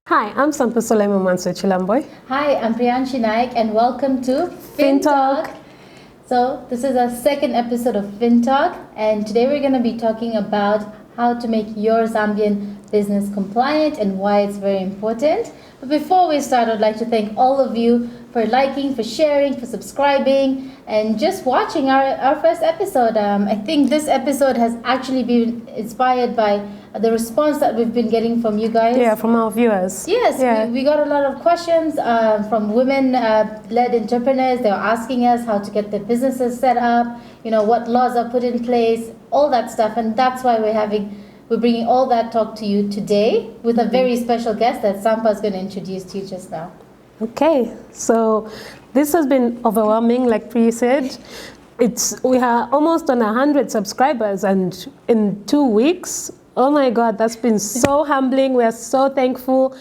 Hi, I'm Priscilla Mpundu. Hi, I'm Priyanshi Naik and welcome to FinTalk. So this is our second episode of FinTalk and today we're going to be talking about how to make your Zambian business compliant and why it's very important. But before we start, I'd like to thank all of you for liking, for sharing, for subscribing, and just watching our first episode. I think this episode has actually been inspired by the response that we've been getting from you guys. Yeah, from our viewers. Yes, yeah. we got a lot of questions from women-led entrepreneurs. They were asking us how to get their businesses set up, what laws are put in place, all that stuff. And that's why we're bringing all that talk to you today with a very special guest that Sampa is going to introduce to you just now. Okay, so this has been overwhelming, like Pri said. We are almost on 100 subscribers, and in 2 weeks, oh my God, that's been so humbling. We are so thankful.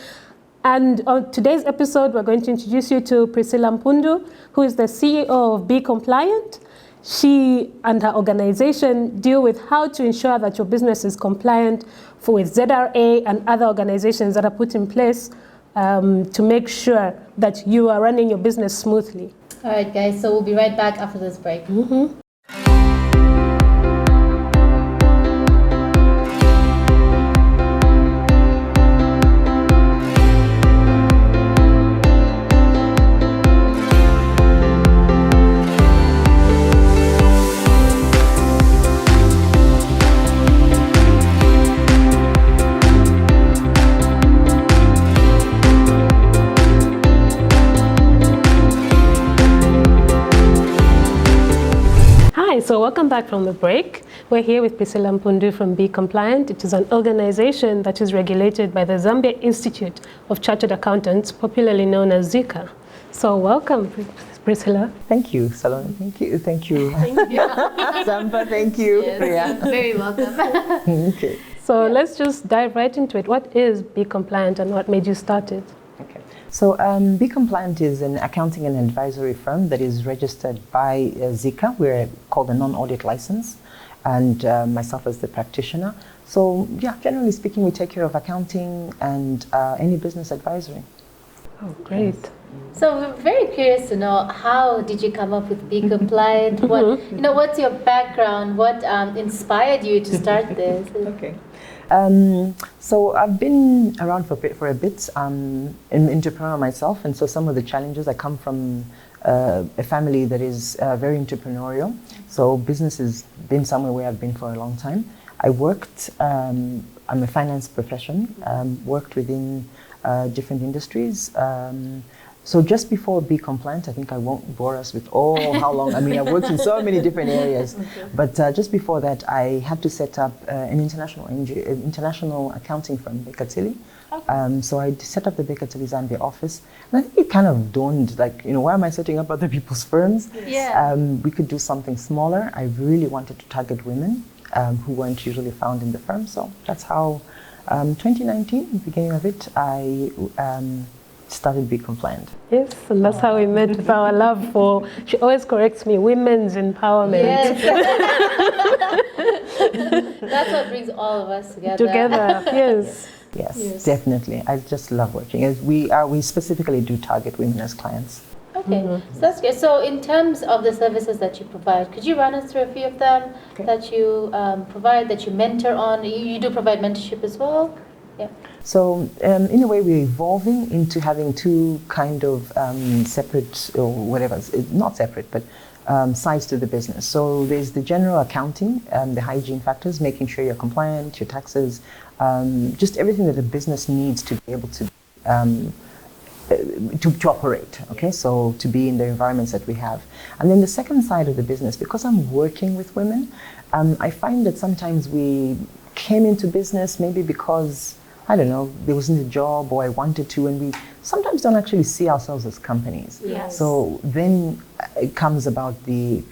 And on today's episode, we're going to introduce you to Priscilla Mpundu, who is the CEO of Be Compliant. She and her organization deal with how to ensure that your business is compliant with ZRA and other organizations that are put in place to make sure that you are running your business smoothly. All right, guys, so we'll be right back after this break. Mm-hmm. So welcome back from the break. We're here with Priscilla Mpundu from Be Compliant. It is an organization that is regulated by the Zambia Institute of Chartered Accountants, popularly known as ZICA. So welcome, Priscilla. Thank you, Salome. Thank you. Thank you. Zamba, thank you. Yes, Priya. Very welcome. Okay. So let's just dive right into it. What is Be Compliant and what made you start it? Okay. So Be Compliant is an accounting and advisory firm that is registered by ZICA. We're called a non-audit license, and myself as the practitioner. So yeah, generally speaking, we take care of accounting and any business advisory. Oh, great. Yes. So we're very curious to know, how did you come up with Be Compliant? What's your background? What inspired you to start this? Okay. So I've been around for a bit. I'm an entrepreneur myself, and so some of the challenges, I come from a family that is very entrepreneurial. So business has been somewhere where I've been for a long time. I worked, I'm a finance profession, worked within different industries. So just before Be Compliant, I think I won't bore us with how long. I mean, I've worked in so many different areas. Okay. But just before that, I had to set up an international accounting firm, Bekatili. Okay. So I set up the Bekatili Zambia office. And I think it kind of dawned, why am I setting up other people's firms? Yeah. We could do something smaller. I really wanted to target women who weren't usually found in the firm. So that's how, 2019, beginning of it, I started Be Compliant. Yes, and that's how we met, with our love for, she always corrects me, women's empowerment. Yes. That's what brings all of us together. Yes. Yes, definitely. I just love working. We specifically do target women as clients. Okay, so that's good. So in terms of the services that you provide, could you run us through a few of them that you provide, that you mentor on? You do provide mentorship as well? Yeah. So in a way, we're evolving into having two kind of separate, or whatever, not separate, but sides to the business. So there's the general accounting, the hygiene factors, making sure you're compliant, your taxes, just everything that a business needs to be able to operate, okay? So to be in the environments that we have. And then the second side of the business, because I'm working with women, I find that sometimes we came into business maybe because, I don't know, there wasn't a job or I wanted to, and we sometimes don't actually see ourselves as companies. Yes. So then it comes about the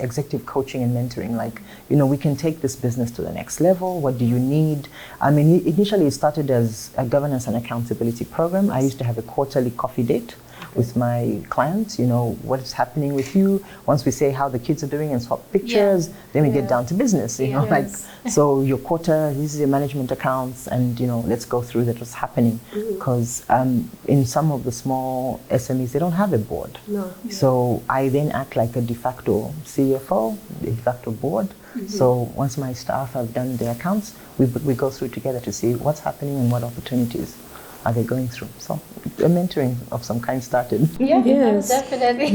executive coaching and mentoring. Like, we can take this business to the next level. What do you need? I mean, initially it started as a governance and accountability program. I used to have a quarterly coffee date with my clients, what is happening with you. Once we say how the kids are doing and swap pictures, then we get down to business, like, so your quarter, this is your management accounts, and, let's go through that, what's happening. Because in some of the small SMEs, they don't have a board. No. So I then act like a de facto CFO, de facto board. So once my staff have done their accounts, we go through together to see what's happening and what opportunities are they going through. So a mentoring of some kind started. Yeah, Yes. definitely.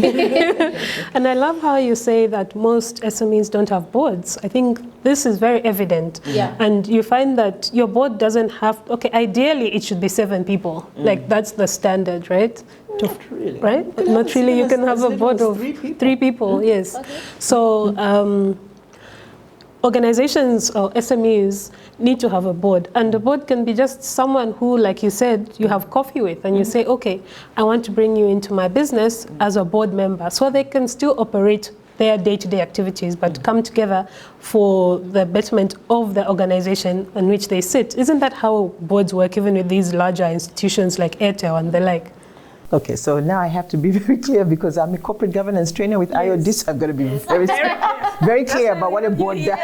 And I love how you say that most SMEs don't have boards. I think this is very evident. Yeah. And you find that your board doesn't have, ideally it should be 7 people. Like that's the standard, right? Not really. Right? But Not really. You can have a board of 3 people, yes. Okay. So organizations or SMEs need to have a board, and the board can be just someone who, like you said, you have coffee with, and you say, okay, I want to bring you into my business as a board member, so they can still operate their day-to-day activities, but come together for the betterment of the organization in which they sit. Isn't that how boards work, even with these larger institutions like Airtel and the like? Okay, so now I have to be very clear because I'm a corporate governance trainer with IOD, I've got to be very, very clear about what a board does.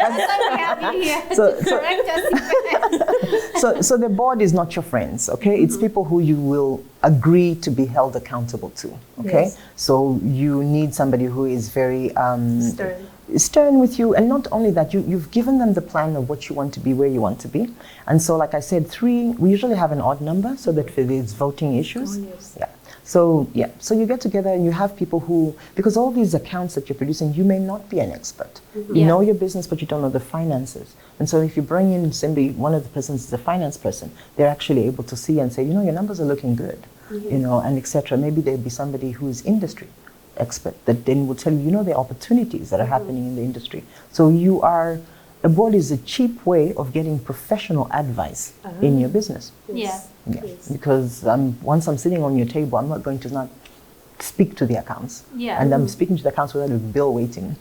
So the board is not your friends, okay? It's people who you will agree to be held accountable to, okay? Yes. So you need somebody who is very stern with you, and not only that, you've given them the plan of what you want to be, where you want to be. And so, like I said, 3, we usually have an odd number so that for these voting issues. Oh, yes. Yeah. So you get together and you have people who, because all these accounts that you're producing, you may not be an expert. You know your business, but you don't know the finances. And so if you bring in somebody, one of the persons is a finance person, they're actually able to see and say, your numbers are looking good, and etc. Maybe there'll be somebody who's industry expert that then will tell you, the opportunities that are happening in the industry. So a board is a cheap way of getting professional advice in your business. Yeah. Yes. Because once I'm sitting on your table, I'm not going to not speak to the accounts. Yeah. And I'm speaking to the accounts without a bill waiting.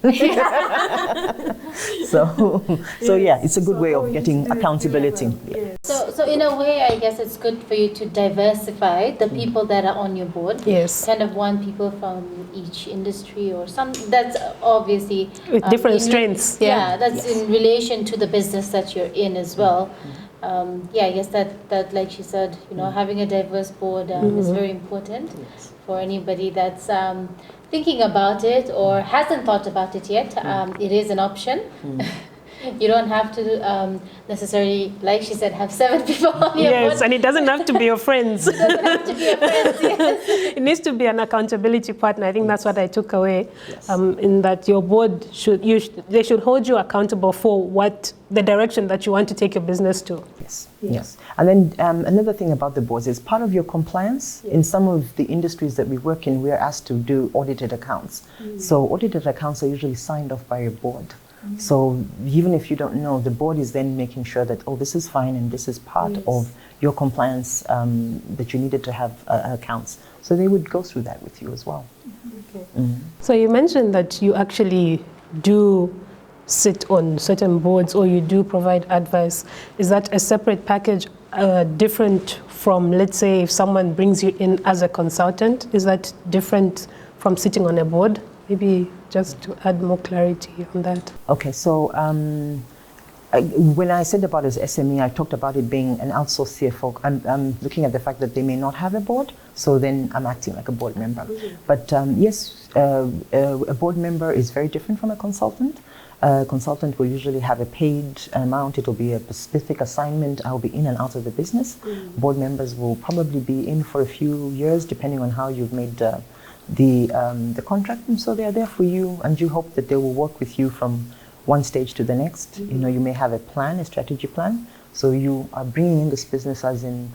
So it's a good way of getting accountability. Yeah. So in a way, I guess it's good for you to diversify the people that are on your board. Yes. Kind of want people from each industry or some, that's obviously With different strengths. Yeah, that's in relation to the business that you're in as well. I guess that like she said, having a diverse board is very important for anybody that's thinking about it or hasn't thought about it yet. It is an option. You don't have to necessarily, like she said, have 7 people on your board. Yes, and it doesn't have to be your friends. It doesn't have to be your friends, yes. It needs to be an accountability partner. I think that's what I took away, in that your board they should hold you accountable for the direction that you want to take your business to. Yes. And then another thing about the boards is part of your compliance. In some of the industries that we work in, we are asked to do audited accounts. So audited accounts are usually signed off by a board. So even if you don't know, the board is then making sure that, this is fine and this is part of your compliance that you needed to have accounts. So they would go through that with you as well. Okay. So you mentioned that you actually do sit on certain boards or you do provide advice. Is that a separate package different from, let's say, if someone brings you in as a consultant? Is that different from sitting on a board? Maybe just to add more clarity on that. Okay, so when I said about as SME, I talked about it being an outsourced CFO. I'm looking at the fact that they may not have a board, so then I'm acting like a board member. But yes, a board member is very different from a consultant. A consultant will usually have a paid amount. It will be a specific assignment. I'll be in and out of the business. Board members will probably be in for a few years, depending on how you've made the contract, and so they are there for you, and you hope that they will work with you from one stage to the next. You may have a plan, a strategy plan. So you are bringing in this business as in,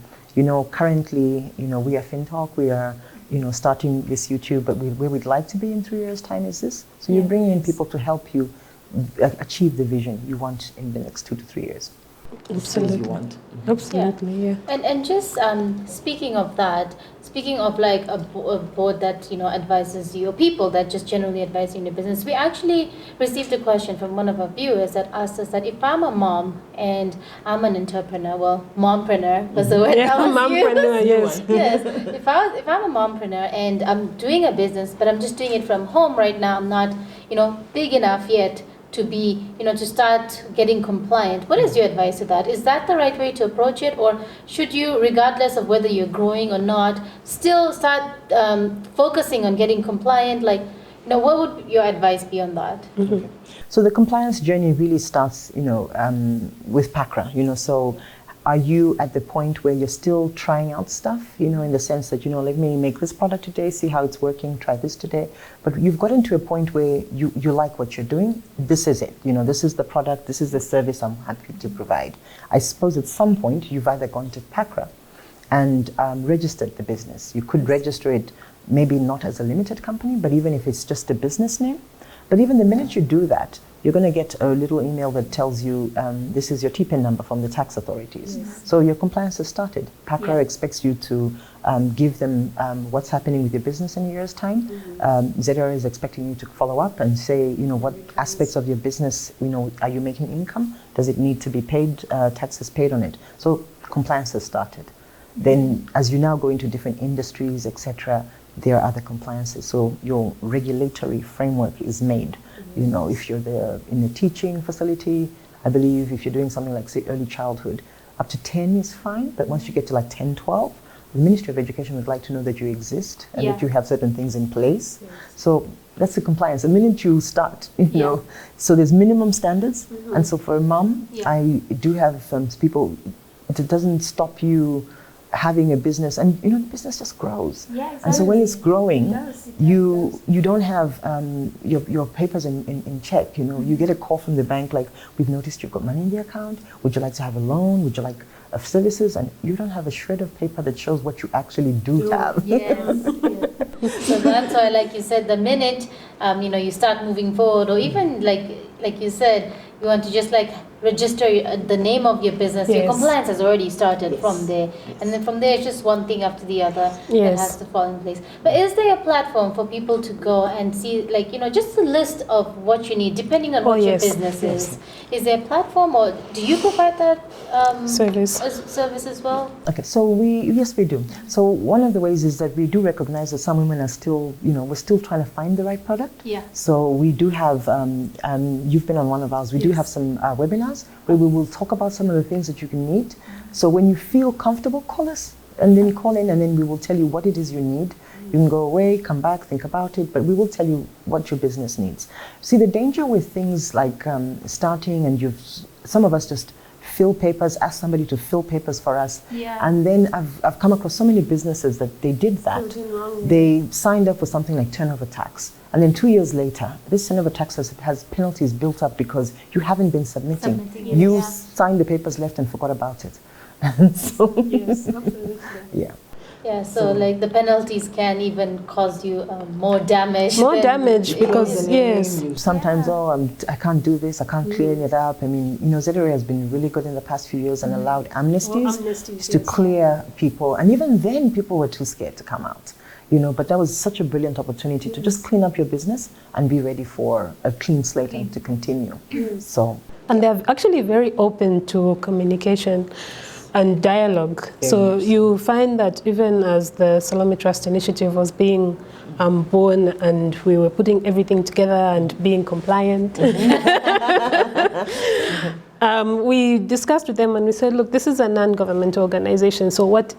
currently, we are FinTalk, we are, starting this YouTube, but where we'd like to be in 3 years' time is this. So you're bringing in people to help you achieve the vision you want in the next 2 to 3 years. the skills you want. Absolutely, yeah. And just speaking of that, speaking of like a board that advises you, or people that just generally advise you in your business, we actually received a question from one of our viewers that asked us that if I'm a mom and I'm an entrepreneur, well, mompreneur was the word that was mompreneur, used. yes. Yes. If I'm a mompreneur and I'm doing a business, but I'm just doing it from home right now, I'm not big enough yet to be, to start getting compliant. What is your advice to that? Is that the right way to approach it, or should you, regardless of whether you're growing or not, still start focusing on getting compliant? Like, what would your advice be on that? Okay. So the compliance journey really starts, with PACRA. So are you at the point where you're still trying out stuff, in the sense that, let me make this product today, see how it's working, try this today. But you've gotten to a point where you like what you're doing. This is it. This is the product, this is the service I'm happy to provide. I suppose at some point you've either gone to PACRA and registered the business. You could register it maybe not as a limited company, but even if it's just a business name. But even the minute you do that, you're going to get a little email that tells you this is your TPIN number from the tax authorities. Yes. So your compliance has started. PACRA expects you to give them what's happening with your business in a year's time. ZRA is expecting you to follow up and say, what aspects of your business, are you making income? Does it need to be paid, taxes paid on it? So compliance has started. Then as you now go into different industries, etc., there are other compliances. So your regulatory framework is made. If you're there in a teaching facility, I believe if you're doing something like, say, early childhood, up to 10 is fine, but once you get to like 10, 12, the Ministry of Education would like to know that you exist and that you have certain things in place. Yes. So that's the compliance. The minute you start, so there's minimum standards. And so for a mom, I do have some people, it doesn't stop you having a business, and the business just grows. Yes, and so when it's growing, you don't have your papers in check. You get a call from the bank like, we've noticed you've got money in the account. Would you like to have a loan? Would you like services? And you don't have a shred of paper that shows what you actually do have. Yes. So that's why, like you said, the minute you start moving forward, or even like you said, you want to just register the name of your business. Your compliance has already started from there, and then from there it's just one thing after the other that has to fall in place. But is there a platform for people to go and see, just a list of what you need depending on what your business is? Is there a platform, or do you provide that service as well? Okay, so we do. So one of the ways is that we do recognize that some women are still, we're still trying to find the right product. Yeah. So we do have, you've been on one of ours. We do have some webinars where we will talk about some of the things that you can need. So when you feel comfortable, call us, and then call in, and then we will tell you what it is you need. You can go away, come back, think about it, but we will tell you what your business needs. See, the danger with things like starting, and some of us just fill papers, ask somebody to fill papers for us. Yeah. And then I've come across so many businesses that they did that. They signed up for something like turnover tax. And then 2 years later, this turnover tax has penalties built up because you haven't been submitting. You signed the papers, left, and forgot about it. And so, Yeah, so the penalties can even cause you more damage. Because sometimes, I can't do this, I can't clear it up. I mean, ZRA has been really good in the past few years and allowed amnesties to clear people. And even then, people were too scared to come out. But that was such a brilliant opportunity to just clean up your business and be ready for a clean slate and to continue. So, and they're actually very open to communication and dialogue. So you find that even as the Salome Trust Initiative was being born, and we were putting everything together and being compliant, we discussed with them and we said, look, this is a non-governmental organization, so what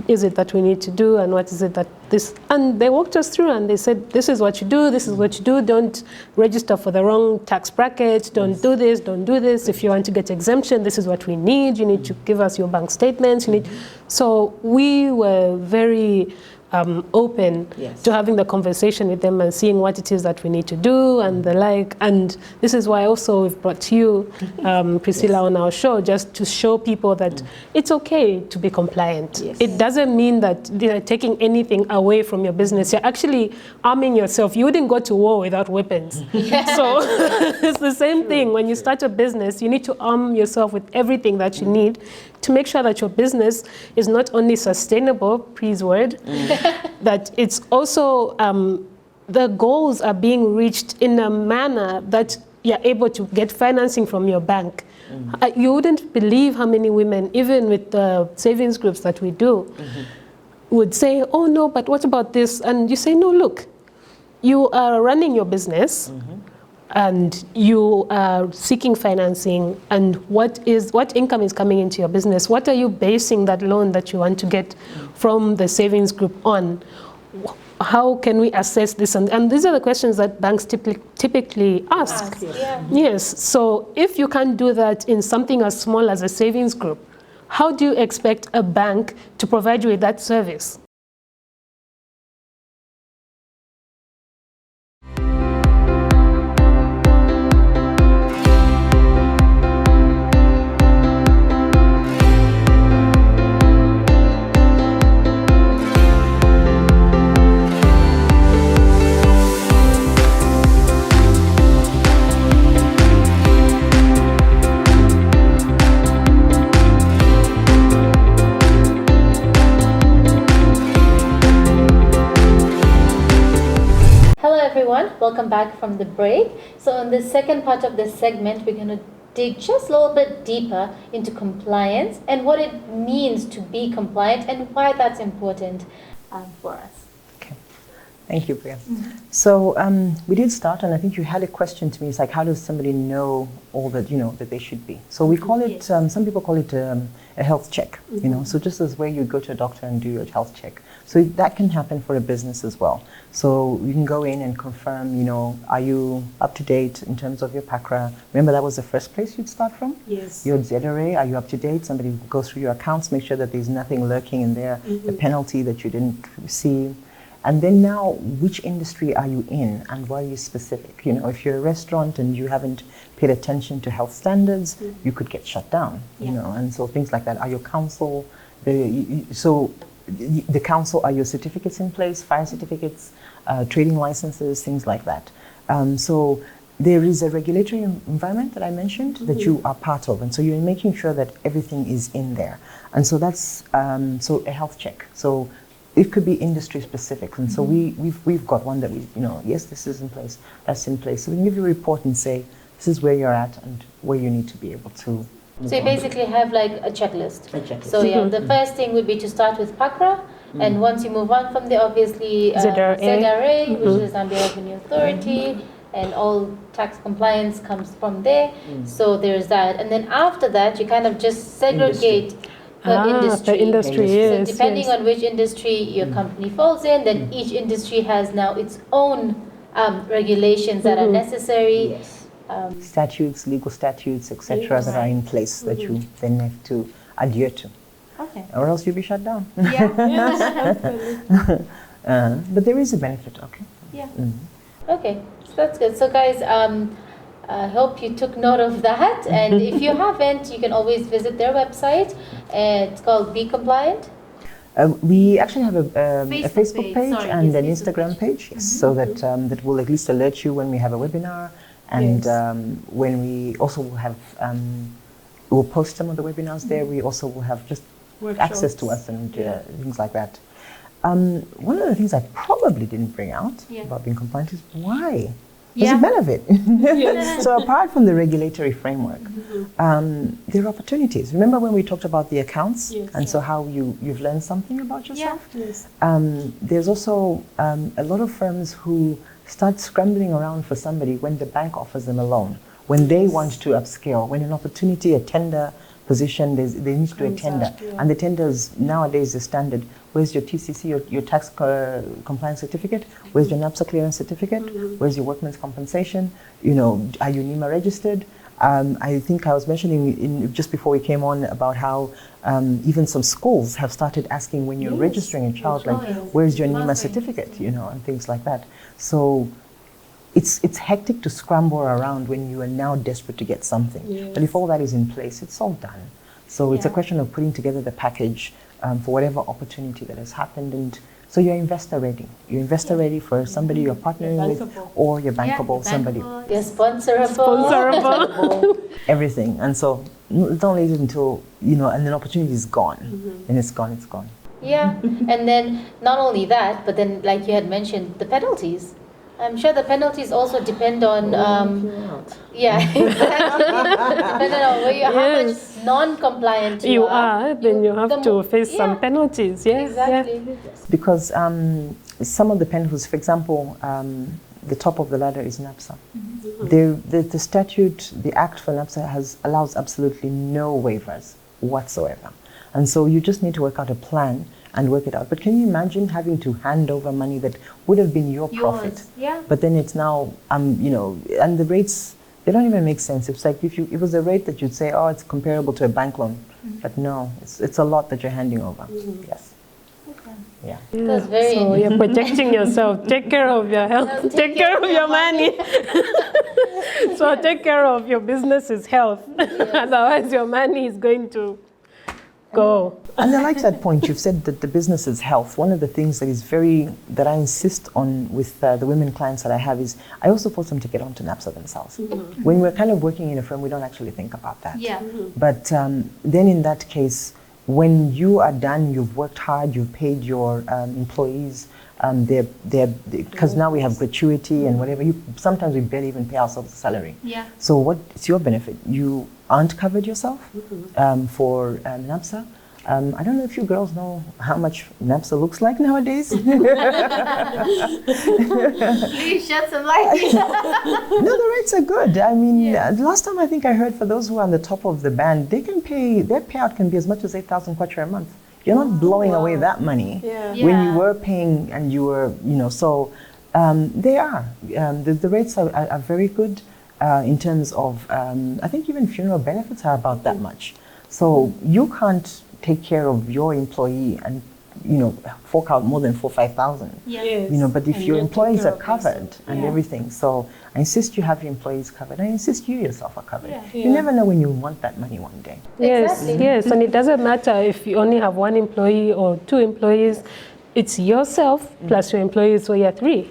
is it that we need to do, and what is it that this, and they walked us through and they said, this is what you do, this is what you do, don't register for the wrong tax bracket, don't do this, don't do this. If you want to get exemption, this is what we need, you need to give us your bank statements, so we were very open Yes. to having the conversation with them and seeing what it is that we need to do and the like. And this is why also we've brought you, Priscilla, Yes. on our show, just to show people that it's okay to be compliant. Yes. It doesn't mean that they're taking anything away from your business. You're actually arming yourself. You wouldn't go to war without weapons. So it's the same thing. When you start a business, you need to arm yourself with everything that you need to make sure that your business is not only sustainable, Pri's word, that it's also, the goals are being reached in a manner that you're able to get financing from your bank. You wouldn't believe how many women, even with the savings groups that we do, would say, oh no, but what about this? And you say, no, look, you are running your business, and you are seeking financing, and what income is coming into your business? What are you basing that loan that you want to get from the savings group on? How can we assess this? And these are the questions that banks typically ask. Yes, so if you can't do that in something as small as a savings group, how do you expect a bank to provide you with that service? Welcome back from the break. So in the second part of this segment, we're going to dig just a little bit deeper into compliance and what it means to be compliant and why that's important for us. Okay. Thank you, Priya. So we did start, and I think you had a question to me. It's like, how does somebody know all that, that they should be? So we call it, some people call it a health check, so just as where you go to a doctor and do your health check. So that can happen for a business as well. So you can go in and confirm, are you up to date in terms of your PACRA? Remember, that was the first place you'd start from? Yes. Your ZRA, are you up to date? Somebody goes through your accounts, make sure that there's nothing lurking in there, a penalty that you didn't receive. And then now, which industry are you in and why are you specific? If you're a restaurant and you haven't paid attention to health standards, you could get shut down, and so things like that. Are your council, the council, are your certificates in place, fire certificates, trading licenses, things like that. So there is a regulatory environment that I mentioned that you are part of, and so you're making sure that everything is in there. And so that's so a health check. So it could be industry specific, and so we've got one that yes, this is in place, that's in place. So we can give you a report and say this is where you're at and where you need to be able to. So you basically have like a checklist. So the first thing would be to start with PACRA, and once you move on from there, obviously ZRA, which is Zambia Revenue Authority, and all tax compliance comes from there. So there's that, and then after that, you kind of just segregate per industry. Yes, so depending on which industry your company falls in, then each industry has now its own regulations that are necessary. Yes. Statutes, legal statutes, etc., that are in place that you then have to adhere to. Okay. Or else you'll be shut down. Yeah. But there is a benefit, okay? Yeah. Okay, so that's good. So guys, I hope you took note of that. And if you haven't, you can always visit their website. It's called Be Compliant. We actually have a Facebook page Sorry, and an Facebook Instagram page, so that will at least alert you when we have a webinar, and when we also will have, we'll post some of the webinars there. We also will have just access to us and things like that. One of the things I probably didn't bring out about being compliant is why. There's a benefit. So apart from the regulatory framework, there are opportunities. Remember when we talked about the accounts and so how you've learned something about yourself? Yes. There's also a lot of firms who start scrambling around for somebody when the bank offers them a loan, when they want to upscale, when an opportunity, a tender position, they need to do a tender. And the tenders nowadays, the standard, where's your TCC, your tax compliance certificate? Where's your NAPSA clearance certificate? Where's your workman's compensation? Are you NEMA registered? I think I was mentioning just before we came on about how even some schools have started asking when you're registering a child, like, where's your NEMA certificate, and things like that. So it's hectic to scramble around when you are now desperate to get something. Yes. But if all that is in place, it's all done. So it's a question of putting together the package for whatever opportunity that has happened. And so you're investor ready. You're investor ready for somebody you're partnering with, or you're bankable, somebody. You're sponsorable. Everything. And so don't leave it until, and an opportunity is gone. And it's gone, it's gone. Yeah, and then not only that, but then like you had mentioned, the penalties. I'm sure the penalties also depend on, yeah, exactly. Depending on how much non-compliant you are. Then you have to face some penalties. Yeah, exactly. Because some of the penalties, for example, the top of the ladder is NAPSA. The statute, the act for NAPSA allows absolutely no waivers whatsoever. And so you just need to work out a plan and work it out. But can you imagine having to hand over money that would have been your profit? Yeah. But then it's now, and the rates, they don't even make sense. It's like it was a rate that you'd say, oh, it's comparable to a bank loan. But no, it's a lot that you're handing over. Yes. Okay. Yeah. That's very so you're protecting yourself. Take care of your health. Take care of your money. So take care of your business's health. Otherwise, your money is going to go. And I like that point. You've said that the business is health. One of the things that I insist on with the women clients that I have is I also force them to get onto NAPSA themselves. When we're kind of working in a firm, we don't actually think about that. Yeah. But then in that case, when you are done, you've worked hard, you've paid your employees, because now we have gratuity and whatever. Sometimes we barely even pay ourselves a salary. Yeah. So what's your benefit? You aren't covered yourself for NAPSA. I don't know if you girls know how much NAPSA looks like nowadays. Please shed some light. No, the rates are good. I mean, the last time I think I heard for those who are on the top of the band, their payout can be as much as 8,000 kwacha a month. You're not blowing away that money when you were paying and you were, so they are. The rates are very good in terms of, I think even funeral benefits are about that much. So you can't take care of your employee and, fork out more than 4,000 or 5,000. Yes. But if your employees are covered and everything, so I insist you have your employees covered. I insist you yourself are covered. You never know when you want that money one day. Yes, Exactly. yes, and it doesn't matter if you only have one employee or two employees. It's yourself plus your employees, so you're three.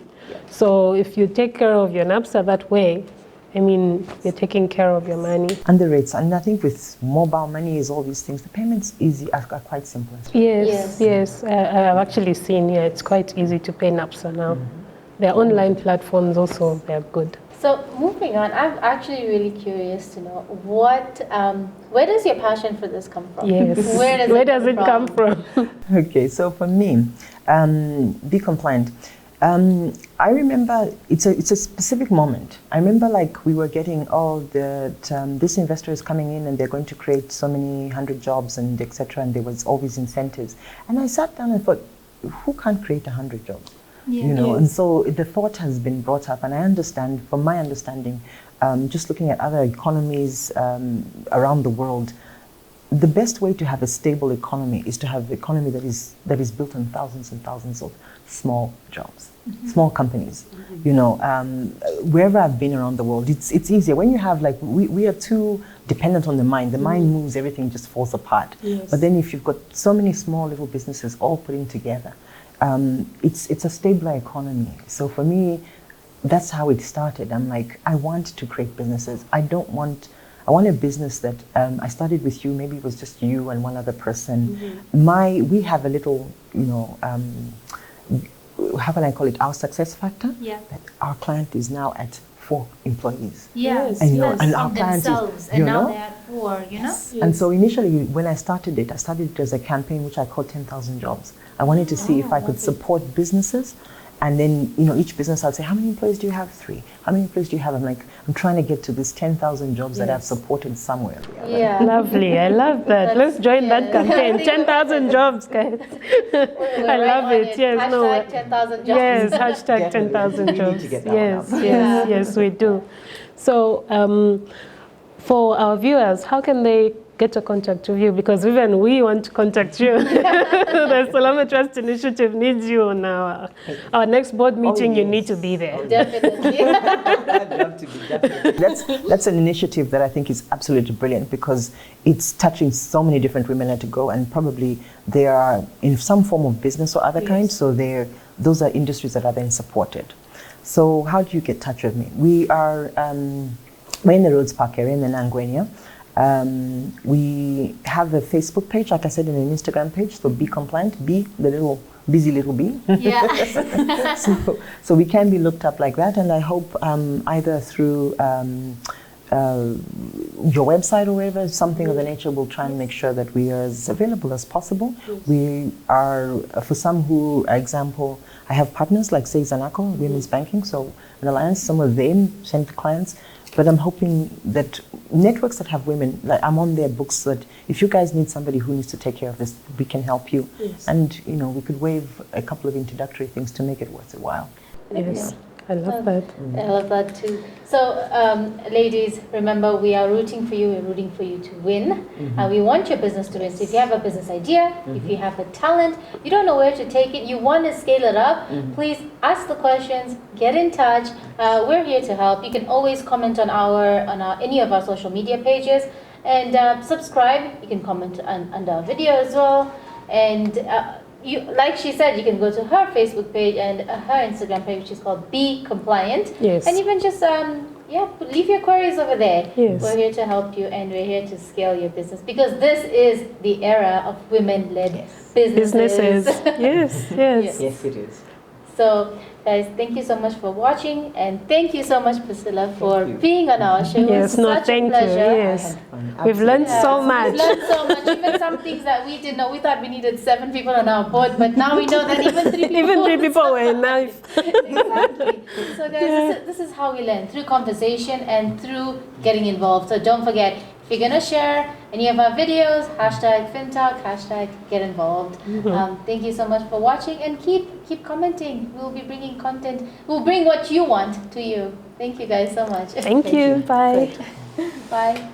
So if you take care of your NAPSA that way, I mean, you're taking care of your money. And the rates, and I think with mobile money is all these things, the payments are quite simple. Yes. I've actually seen, it's quite easy to pay NAPSA now. Their online platforms also, they're good. So moving on, I'm actually really curious to know where does your passion for this come from? Yes. Where does it come from? Okay, so for me, be compliant. I remember it's a specific moment. I remember like we were getting this investor is coming in and they're going to create so many 100 jobs and etc. And there was all these incentives. And I sat down and thought, who can't create 100 jobs? And so the thought has been brought up, and I understand, from my understanding, just looking at other economies around the world, the best way to have a stable economy is to have an economy that is built on thousands and thousands of small jobs, small companies. Wherever I've been around the world, it's easier. When you have we are too dependent on the mind. The mind moves, everything just falls apart. But then if you've got so many small little businesses all putting together, it's a stabler economy. So for me, that's how it started. I'm like, I want to create businesses. I want a business that I started with you. Maybe it was just you and one other person. We have a little, how can I call it? Our success factor. That our client is now at 4 employees. And our client is, and now they're at 4. And so initially, when I started it as a campaign which I called 10,000 Jobs. I wanted to see if I could support businesses. And then, each business, I'd say, how many employees do you have? 3. How many employees do you have? I'm like, I'm trying to get to this 10,000 jobs that I've supported somewhere or the other. Lovely. I love that. Let's join that campaign. 10,000 jobs, guys. I love it. Yes. Hashtag 10,000 jobs. Yes. Hashtag 10,000 jobs. Yes. We do. So, for our viewers, how can they get a contact with you? Because even we want to contact you. The Salome Trust Initiative needs you on our next board meeting. You need to be there. Definitely. I'd love to be, definitely. That's an initiative that I think is absolutely brilliant because it's touching so many different women at a go, and probably they are in some form of business or other kind, so those are industries that are then supported. So how do you get in touch with me? We're in the Rhodes Park area in the Nangwenya. We have a Facebook page, like I said, and an Instagram page. So Be Compliant, Be the little busy little bee. Yeah. So we can be looked up like that, and I hope either through your website or wherever, something of the nature, we'll try and make sure that we are as available as possible. We are, for some who, example, I have partners like say Zanaco, Women's Banking, so an alliance, some of them send clients. But I'm hoping that networks that have women, like I'm on their books, that if you guys need somebody who needs to take care of this, we can help you. Yes. And we could waive a couple of introductory things to make it worth a while. Yes, I love that. I love that too. So, ladies, remember, we are rooting for you. We're rooting for you to win. We want your business to win. So if you have a business idea, if you have a talent, you don't know where to take it, you want to scale it up, please ask the questions, get in touch. We're here to help. You can always comment on any of our social media pages, and subscribe. You can comment under our video as well. And like she said, you can go to her Facebook page and her Instagram page, which is called Be Compliant. Yes. And you can just leave your queries over there. Yes. We're here to help you, and we're here to scale your business, because this is the era of women-led businesses. Yes, yes. Yes, it is. So, guys, thank you so much for watching, and thank you so much, Priscilla, for being on our show. Yes, It was such a thank you. pleasure. Yes. We've learned so much. We've learned so much, even some things that we didn't know. We thought we needed 7 people on our board, but now we know that even 3 people. Even 3 people were enough. Exactly. So guys, this is how we learn, through conversation and through getting involved. So don't forget, if you're going to share any of our videos, hashtag FinTalk, hashtag get involved. Thank you so much for watching, and keep commenting. We'll be bringing content. We'll bring what you want to you. Thank you guys so much. Thank you. Bye. Bye.